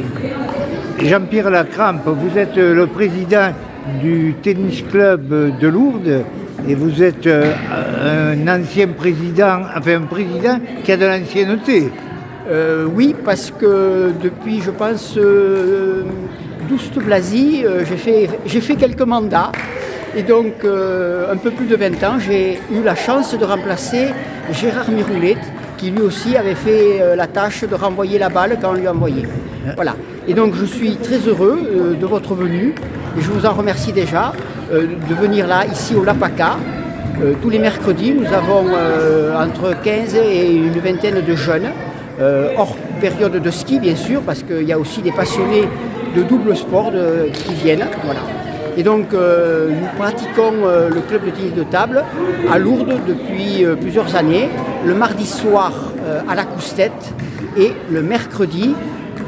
bien. Jean-Pierre Lacrampe, vous êtes le président du tennis club de Lourdes et vous êtes un ancien président, enfin un président qui a de l'ancienneté. Oui, parce que depuis, je pense, Douste Blazy, j'ai fait quelques mandats. Et donc, un peu plus de 20 ans, j'ai eu la chance de remplacer Gérard Miroulet, qui lui aussi avait fait la tâche de renvoyer la balle quand on lui envoyait. Voilà. Et donc, je suis très heureux de votre venue. Et je vous en remercie déjà de venir là, ici au Lapaka. Tous les mercredis, nous avons entre 15 et une vingtaine de jeunes, hors période de ski, bien sûr, parce qu'il y a aussi des passionnés de double sport qui viennent. Voilà. Et donc, nous pratiquons le club de tennis de table à Lourdes depuis plusieurs années, le mardi soir à la Coustette et le mercredi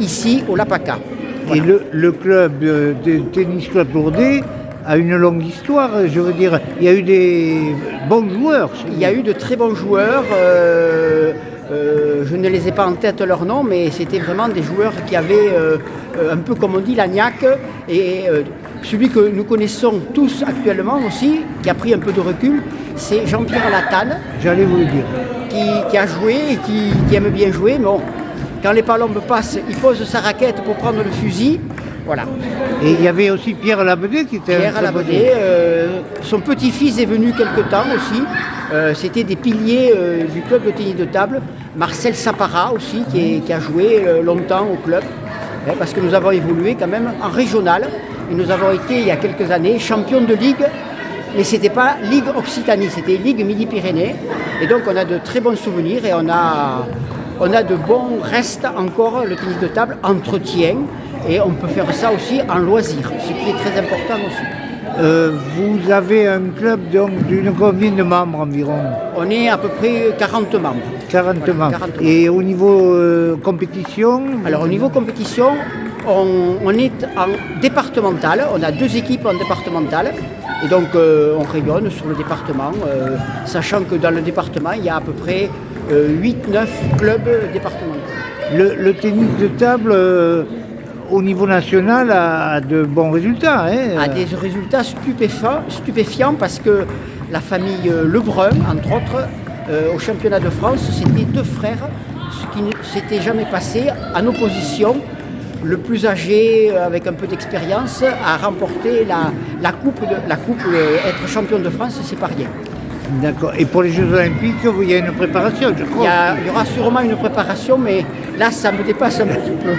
ici au Lapaka. Voilà. Et le club de tennis club lourdais a une longue histoire, je veux dire, il y a eu des bons joueurs. Il y a eu de très bons joueurs, je ne les ai pas en tête leur nom, mais c'était vraiment des joueurs qui avaient un peu comme on dit la niaque. Et celui que nous connaissons tous actuellement aussi, qui a pris un peu de recul, c'est Jean-Pierre Latane. J'allais vous le dire. Qui a joué et qui aime bien jouer, mais bon, quand les palombes passent, il pose sa raquette pour prendre le fusil. Voilà. Et il y avait aussi Pierre Labedé qui était... Pierre Labedé, son petit-fils est venu quelque temps aussi. C'était des piliers du club de tennis de table. Marcel Sapara aussi, qui a joué longtemps au club. Parce que nous avons évolué quand même en régional. Et nous avons été, il y a quelques années, champions de ligue. Mais ce n'était pas Ligue Occitanie, c'était Ligue Midi-Pyrénées. Et donc on a de très bons souvenirs et on a de bons restes encore. Le tennis de table entretient. Et on peut faire ça aussi en loisir, ce qui est très important aussi. Vous avez un club d'une combien de membres environ? On est à peu près 40 membres. 40 voilà, membres. 40 Et au niveau compétition? Alors au niveau compétition, on est en départemental. On a 2 équipes en départemental. Et donc on rayonne sur le département, sachant que dans le département, il y a à peu près 8-9 clubs départementaux. Le tennis de table... au niveau national, a de bons résultats. A des résultats stupéfiants parce que la famille Lebrun, entre autres, au championnat de France, c'était 2 frères, ce qui ne s'était jamais passé en opposition. Le plus âgé, avec un peu d'expérience, a remporté la coupe, être champion de France, c'est pas rien. D'accord. Et pour les Jeux Olympiques, il y a une préparation, je crois. Il y aura sûrement une préparation, mais là, ça me dépasse un petit peu.